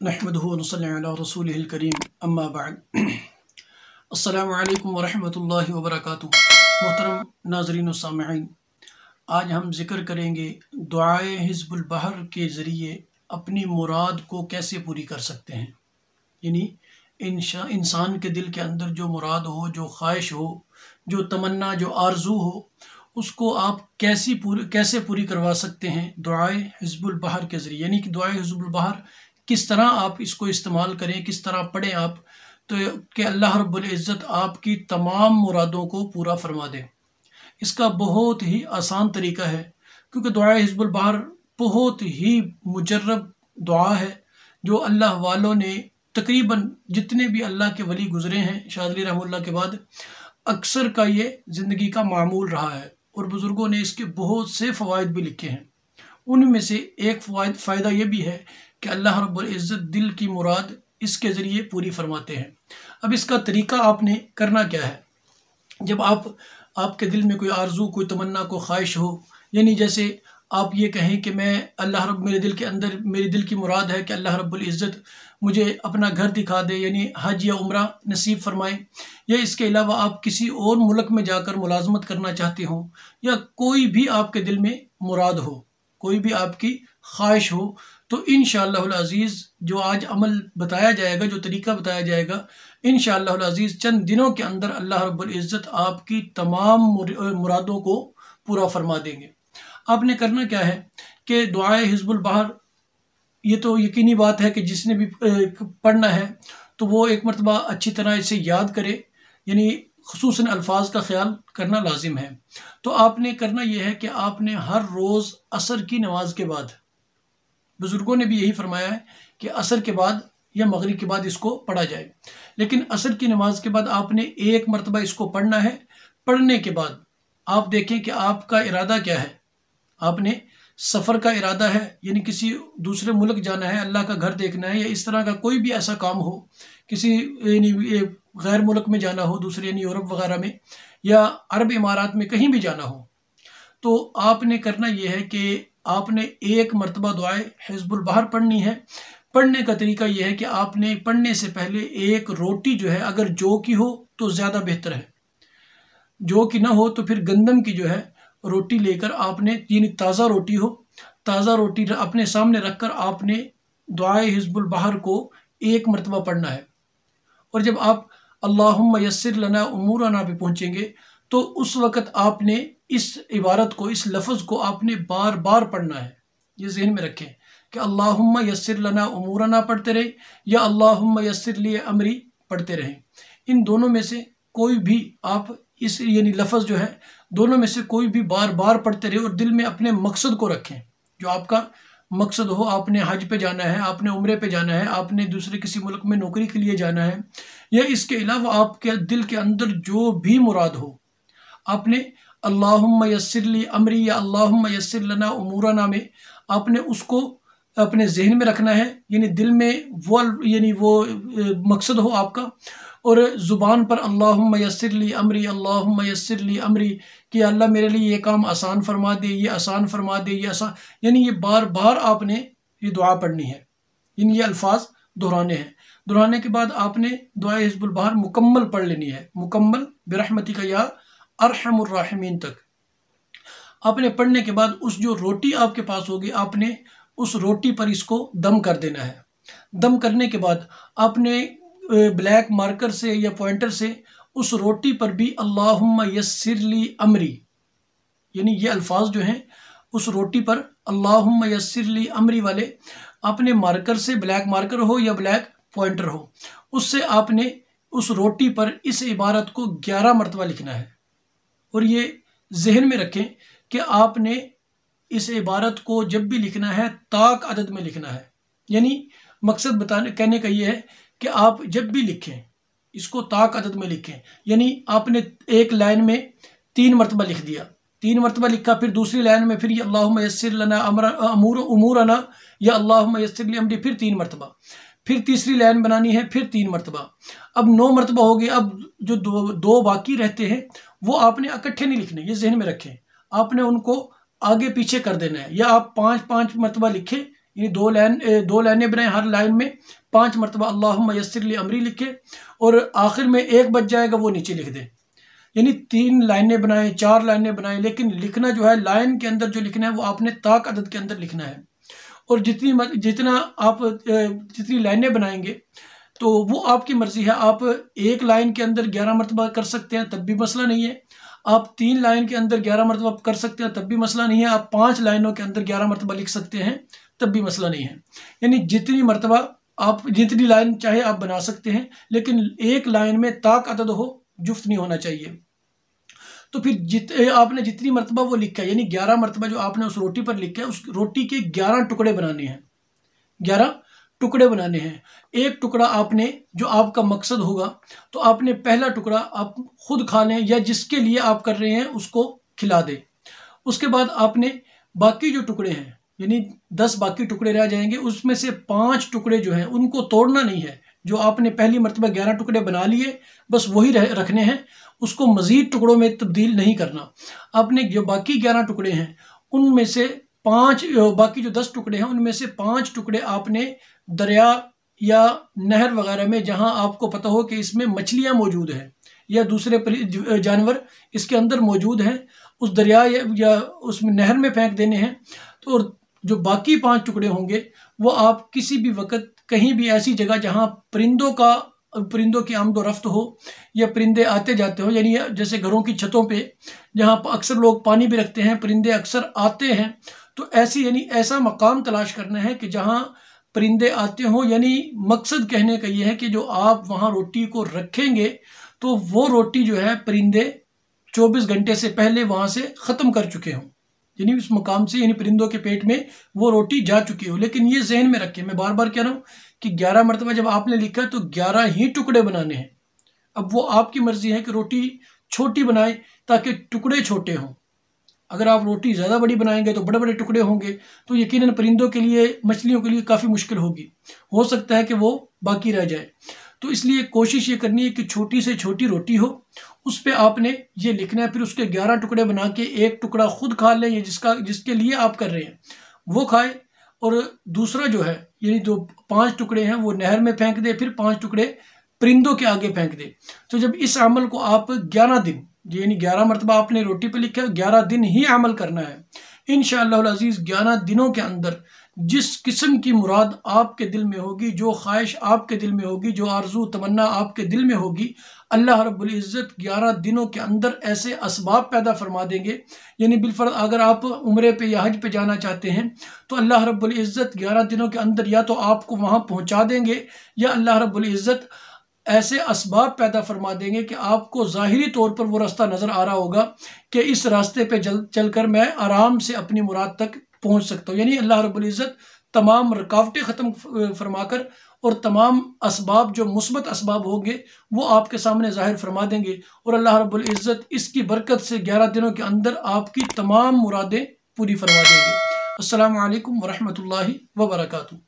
नहमदुहु व नसल्ली अला रसूलिहिल करीम अम्मा बाद। अस्सलामु अलैकुम व रहमतुल्लाहि व बरकातुहू। मोहतरम नाज़रीन व सामिईन, आज हम ज़िक्र करेंगे दुआए हिज़्बुल बहर के ज़रिए अपनी मुराद को कैसे पूरी कर सकते हैं। यानी इंसान के दिल के अंदर जो मुराद हो, जो ख्वाहिश हो, जो तमन्ना, जो आरज़ू हो, उसको आप कैसे पूरी करवा सकते हैं दुआए हिज़्बुल बहर के ज़रिए। यानी कि दुआए हिज़्बुल बहर किस तरह आप इसको इस्तेमाल करें, किस तरह पढ़ें आप, तो कि अल्लाह रब्बुल इज़्ज़त आपकी तमाम मुरादों को पूरा फरमा दे। इसका बहुत ही आसान तरीका है, क्योंकि दुआए हिज़्बुल बहर बहुत ही मुजर्रब दुआ है जो अल्लाह वालों ने तकरीबन जितने भी अल्लाह के वली गुज़रे हैं शाज़ली रहमतुल्लाह के बाद, अक्सर का ये ज़िंदगी का मामूल रहा है और बुज़ुर्गों ने इसके बहुत से फ़वाइद भी लिखे हैं। उनमें से एक फ़ायदा ये भी है कि अल्लाह रब्बुल इज़्ज़त दिल की मुराद इसके ज़रिए पूरी फरमाते हैं। अब इसका तरीका आपने करना क्या है। जब आपके दिल में कोई आरज़ू, कोई तमन्ना, कोई ख्वाहिश हो, यानी जैसे आप ये कहें कि मैं मेरे दिल के अंदर मेरी दिल की मुराद है कि अल्लाह रब्बुल इज़्ज़त मुझे अपना घर दिखा दे, यानी हज या उम्रा नसीब फरमाए, या इसके अलावा आप किसी और मुल्क में जाकर मुलाजमत करना चाहते हो, या कोई भी आपके दिल में मुराद हो, कोई भी आपकी ख्वाहिश हो, तो इंशाअल्लाहुल अज़ीज़ जो आज अमल बताया जाएगा, जो तरीका बताया जाएगा, इंशाअल्लाहुल अज़ीज़ चंद दिनों के अंदर अल्लाह रब्बुल इज़्ज़त आपकी तमाम मुरादों को पूरा फरमा देंगे। आपने करना क्या है कि दुआए हिज़्बुल बहर, ये तो यकीनी बात है कि जिसने भी पढ़ना है तो वो एक मरतबा अच्छी तरह इसे याद करे, यानी खुसूसन अल्फाज का ख्याल करना लाजिम है। तो आपने करना यह है कि आपने हर रोज़ असर की नमाज के बाद, बुज़ुर्गों ने भी यही फरमाया है कि असर के बाद या मगरिब के बाद इसको पढ़ा जाए, लेकिन असर की नमाज के बाद आपने एक मरतबा इसको पढ़ना है। पढ़ने के बाद आप देखें कि आपका इरादा क्या है। आपने सफ़र का इरादा है, यानी किसी दूसरे मुल्क जाना है, अल्लाह का घर देखना है, या इस तरह का कोई भी ऐसा काम हो, किसी यानी गैर मुल्क में जाना हो, दूसरे यानी यूरोप वगैरह में या अरब इमारात में कहीं भी जाना हो, तो आपने करना यह है कि आपने एक मरतबा दुआए हिज़्बुल बहर पढ़नी है। पढ़ने का तरीका यह है कि आपने पढ़ने से पहले एक रोटी जो है, अगर जौ की हो तो ज़्यादा बेहतर है, जौ की ना हो तो फिर गंदम की जो है रोटी लेकर आपने, यानी ताज़ा रोटी हो, ताज़ा रोटी अपने सामने रखकर आपने दुआए हिज़्बुल बहर को एक मरतबा पढ़ना है। और जब आप अल्लाहुम्मा यस्सिर लना उमूरना पे पहुँचेंगे तो उस वक़्त आपने इस इबारत को, इस लफ्ज़ को आपने बार बार पढ़ना है। ये ज़हन में रखें कि अल्लाहुम्मा यस्सिर लना उमूरना पढ़ते रहें या अल्लाहुम्मा यस्सिर ली अमरी पढ़ते रहें। इन दोनों में से कोई भी आप इस यानी लफ्ज़ जो है, दोनों में से कोई भी बार बार पढ़ते रहे और दिल में अपने मकसद को रखें। जो आपका मकसद हो, आपने हज पे जाना है, आपने उम्रे पे जाना है, आपने दूसरे किसी मुल्क में नौकरी के लिए जाना है, या इसके अलावा आपके दिल के अंदर जो भी मुराद हो, आपने अल्लाहुम्मा यस्सिर ली अमरी या अल्लाहुम्मा यस्सिर लना उमूरना में आपने उसको अपने जहन में रखना है, यानी दिल में वो मकसद हो आपका, और ज़ुबान पर अल्लाहुम्मा यस्सिर ली अमरी, अल्लाहुम्मा यस्सिर ली अमरी, कि अल्लाह मेरे लिए ये काम आसान फरमा दे, ये आसान फरमा दे, ये आसान, यानी ये बार बार आपने ये दुआ पढ़नी है, यानी ये अल्फाज दोहराने हैं। दोहराने के बाद आपने दुआए हिज़्बुल बहर मुकम्मल पढ़ लेनी है, मुकम्मल बिरहमतिका या अरहमुर राहिमीन तक। आपने पढ़ने के बाद उस जो रोटी आपके पास होगी, आपने उस रोटी पर इसको दम कर देना है। दम करने के बाद आपने ब्लैक मार्कर से या पॉइंटर से उस रोटी पर भी अल्लाहुम्मा यस्सिर ली अमरी, यानी ये अल्फाज जो हैं उस रोटी पर अल्लाहुम्मा यस्सिर ली अमरी वाले आपने मार्कर से, ब्लैक मार्कर हो या ब्लैक पॉइंटर हो, उससे आपने उस रोटी पर इस इबारत को 11 मरतबा लिखना है। और ये जहन में रखें कि आपने इस इबारत को जब भी लिखना है ताक अदद में लिखना है, यानी मकसद कहने का ये है कि आप जब भी लिखें इसको ताक अदद में लिखें, यानी आपने एक लाइन में 3 मरतबा लिख दिया, 3 मरतबा लिखा, फिर दूसरी लाइन में फिर अल्लाहुम्मा यस्सिर लना उमूरना या अल्लाहुम्मा यस्सिर ली अमरी, फिर 3 मरतबा, फिर तीसरी लाइन बनानी है, फिर 3 मरतबा, अब 9 मरतबा हो गए। अब जो दो बाकी रहते हैं वो आपने इकट्ठे नहीं लिखने, ये जहन में रखें, आपने उनको आगे पीछे कर देना है, या आप 5-5 मरतबा लिखें, यानी दो लाइनें बनाएं, हर लाइन में 5 मरतबा अल्लाहुम्मा यस्सिर ली अमरी लिखे और आखिर में एक बच जाएगा वो नीचे लिख दें। यानी 3 लाइनें बनाएं, 4 लाइनें बनाएं, लेकिन लिखना जो है लाइन के अंदर जो लिखना है वो आपने ताक अदद के अंदर लिखना है। और जितना आप जितनी लाइनें बनाएंगे तो वो आपकी मर्ज़ी है। आप एक लाइन के अंदर 11 मरतबा कर सकते हैं तब भी मसला नहीं है, आप 3 लाइन के अंदर 11 मरतबा कर सकते हैं तब भी मसला नहीं है, आप 5 लाइनों के अंदर 11 मरतबा लिख सकते हैं तब भी मसला नहीं है। यानी जितनी मरतबा आप जितनी लाइन चाहे आप बना सकते हैं, लेकिन एक लाइन में ताक अदद हो, जुफ्त नहीं होना चाहिए। तो फिर आपने जितनी मरतबा वो लिखा है, यानी 11 मरतबा जो आपने उस रोटी पर लिखा है, उस रोटी के 11 टुकड़े बनाने हैं, 11 टुकड़े बनाने हैं। एक टुकड़ा आपने, जो आपका मकसद होगा, तो आपने पहला टुकड़ा आप खुद खा लें या जिसके लिए आप कर रहे हैं उसको खिला दें। उसके बाद आपने बाकी जो टुकड़े हैं, यानी 10 बाकी टुकड़े रह जाएंगे, उसमें से 5 टुकड़े जो हैं उनको तोड़ना नहीं है। जो आपने पहली मरतबा 11 टुकड़े बना लिए बस वही रखने हैं, उसको मज़ीद टुकड़ों में तब्दील नहीं करना। आपने जो बाकी 11 टुकड़े हैं उनमें से 5, बाकी जो 10 टुकड़े हैं उनमें से 5 टुकड़े आपने दरिया या नहर वगैरह में, जहां आपको पता हो कि इसमें मछलियां मौजूद हैं या दूसरे जानवर इसके अंदर मौजूद हैं, उस दरिया या उस नहर में फेंक देने हैं। तो जो बाकी 5 टुकड़े होंगे वो आप किसी भी वक्त कहीं भी ऐसी जगह जहां परिंदों की आमदो रफ्त हो या परिंदे आते जाते हो, यानी जैसे घरों की छतों पे जहां अक्सर लोग पानी भी रखते हैं, परिंदे अक्सर आते हैं, तो ऐसा मकाम तलाश करना है कि जहां परिंदे आते हों। यानी मकसद कहने का ये है कि जो आप वहाँ रोटी को रखेंगे तो वो रोटी जो है परिंदे 24 घंटे से पहले वहाँ से ख़त्म कर चुके हों, यानी उस मकाम से, यानी परिंदों के पेट में वो रोटी जा चुकी हो। लेकिन ये जहन में रखें, मैं बार बार कह रहा हूँ कि 11 मरतबा जब आपने लिखा तो 11 ही टुकड़े बनाने हैं। अब वो आपकी मर्ज़ी है कि रोटी छोटी बनाए ताकि टुकड़े छोटे हों। अगर आप रोटी ज़्यादा बड़ी बनाएंगे तो बड़े बड़े टुकड़े होंगे, तो यकीनन परिंदों के लिए, मछलियों के लिए काफ़ी मुश्किल होगी, हो सकता है कि वो बाकी रह जाए। तो इसलिए कोशिश ये करनी है कि छोटी से छोटी रोटी हो, उस पर आपने ये लिखना है। फिर उसके 11 टुकड़े बना के एक टुकड़ा खुद खा लें, या जिसके लिए आप कर रहे हैं वो खाए, और दूसरा जो है यानी जो 5 टुकड़े हैं वो नहर में फेंक दे, फिर 5 टुकड़े परिंदों के आगे फेंक दे। तो जब इस अमल को आप 11 दिन, यानी 11 मरतबा आपने रोटी पे लिखा है, 11 दिन ही अमल करना है। इंशाअल्लाह अज़ीज़ 11 दिनों के अंदर जिस किस्म की मुराद आपके दिल में होगी, जो ख्वाहिश आपके दिल में होगी, जो आरजू तमन्ना आपके दिल में होगी, अल्लाह रब्बुल इज़्ज़त 11 दिनों के अंदर ऐसे असबाब पैदा फरमा देंगे। यानी बिलफर्ज अगर आप उम्रे पे या हज पे जाना चाहते हैं तो अल्लाह रब्बुल इज़्ज़त 11 दिनों के अंदर या तो आपको वहाँ पहुँचा देंगे, या अल्लाह रब्बुल इज़्ज़त ऐसे असबाब पैदा फरमा देंगे कि आपको ज़ाहिरी तौर पर वो रास्ता नज़र आ रहा होगा कि इस रास्ते पे चलकर मैं आराम से अपनी मुराद तक पहुंच सकता हूँ। यानी अल्लाह रब्बुल इज़्ज़त तमाम रुकावटें ख़त्म फरमाकर और तमाम असबाब जो मुस्बत असबाब होंगे वो आपके सामने ज़ाहिर फरमा देंगे, और अल्लाह रब्बुल इज़्ज़त इसकी बरकत से 11 दिनों के अंदर आपकी तमाम मुरादें पूरी फरमा देंगे। अस्सलामु अलैकुम वरहमतुल्लाहि वबरकातुहू।